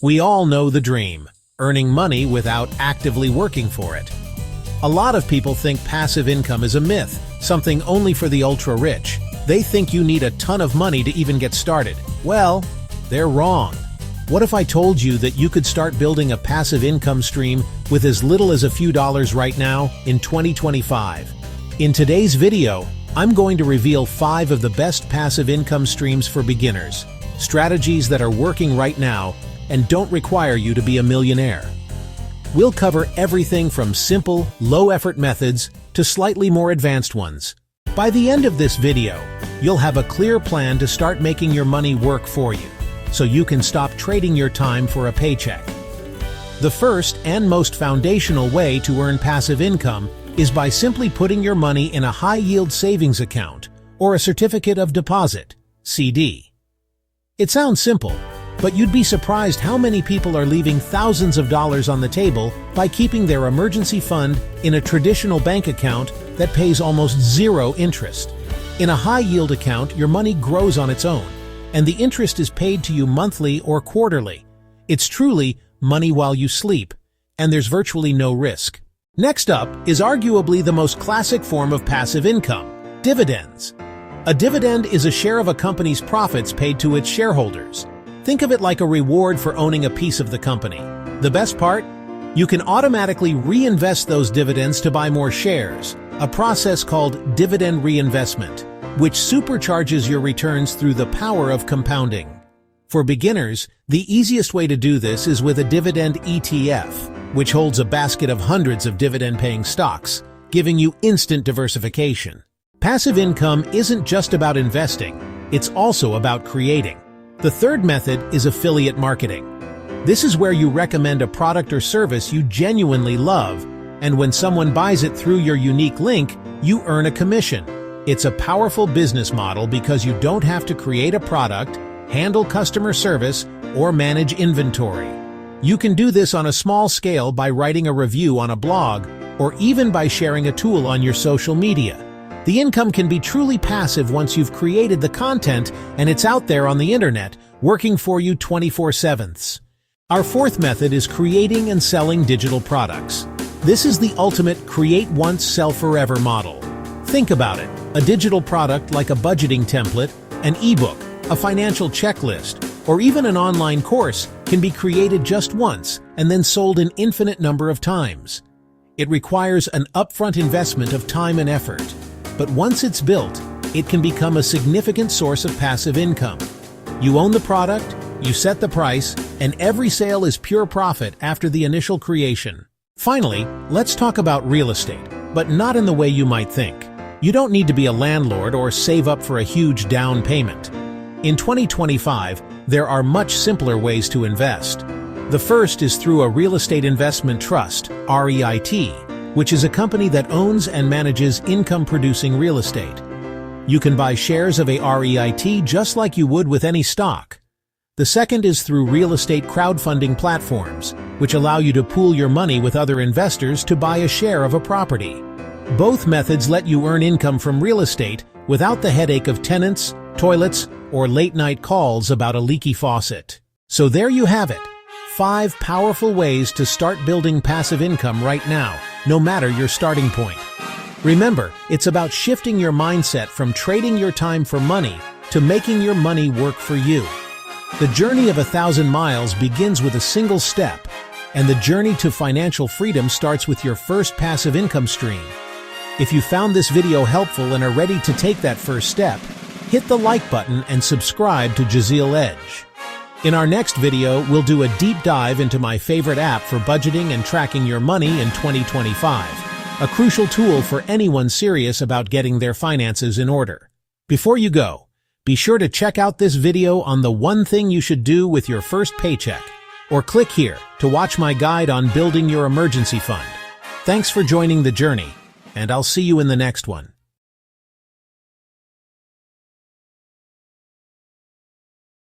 We all know the dream, earning money without actively working for it. A lot of people think passive income is a myth, something only for the ultra-rich. They think you need a ton of money to even get started. Well, they're wrong. What if I told you that you could start building a passive income stream with as little as a few dollars right now in 2025? In today's video, I'm going to reveal 5 of the best passive income streams for beginners, strategies that are working right now and don't require you to be a millionaire. We'll cover everything from simple, low-effort methods to slightly more advanced ones. By the end of this video, you'll have a clear plan to start making your money work for you, so you can stop trading your time for a paycheck. The first and most foundational way to earn passive income is by simply putting your money in a high-yield savings account or a certificate of deposit, CD. It sounds simple, but you'd be surprised how many people are leaving thousands of dollars on the table by keeping their emergency fund in a traditional bank account that pays almost zero interest. In a high-yield account, your money grows on its own, and the interest is paid to you monthly or quarterly. It's truly money while you sleep, and there's virtually no risk. Next up is arguably the most classic form of passive income, dividends. A dividend is a share of a company's profits paid to its shareholders. Think of it like a reward for owning a piece of the company. The best part? You can automatically reinvest those dividends to buy more shares, a process called dividend reinvestment, which supercharges your returns through the power of compounding. For beginners, the easiest way to do this is with a dividend ETF, which holds a basket of hundreds of dividend-paying stocks, giving you instant diversification. Passive income isn't just about investing, it's also about creating. The third method is affiliate marketing. This is where you recommend a product or service you genuinely love, and when someone buys it through your unique link, you earn a commission. It's a powerful business model because you don't have to create a product, handle customer service, or manage inventory. You can do this on a small scale by writing a review on a blog, or even by sharing a tool on your social media. The income can be truly passive once you've created the content and it's out there on the internet, working for you 24/7. Our fourth method is creating and selling digital products. This is the ultimate create once, sell forever model. Think about it. A digital product like a budgeting template, an ebook, a financial checklist, or even an online course can be created just once and then sold an infinite number of times. It requires an upfront investment of time and effort. But once it's built, it can become a significant source of passive income. You own the product, you set the price, and every sale is pure profit after the initial creation. Finally, let's talk about real estate, but not in the way you might think. You don't need to be a landlord or save up for a huge down payment. In 2025, there are much simpler ways to invest. The first is through a real estate investment trust, REIT, which is a company that owns and manages income-producing real estate. You can buy shares of a REIT just like you would with any stock. The second is through real estate crowdfunding platforms, which allow you to pool your money with other investors to buy a share of a property. Both methods let you earn income from real estate without the headache of tenants, toilets, or late-night calls about a leaky faucet. So there you have it. 5 powerful ways to start building passive income right now, no matter your starting point. Remember, it's about shifting your mindset from trading your time for money to making your money work for you. The journey of 1,000 miles begins with a single step, and the journey to financial freedom starts with your first passive income stream. If you found this video helpful and are ready to take that first step, hit the like button and subscribe to Jazil Edge. In our next video, we'll do a deep dive into my favorite app for budgeting and tracking your money in 2025, a crucial tool for anyone serious about getting their finances in order. Before you go, be sure to check out this video on the one thing you should do with your first paycheck, or click here to watch my guide on building your emergency fund. Thanks for joining the journey, and I'll see you in the next one.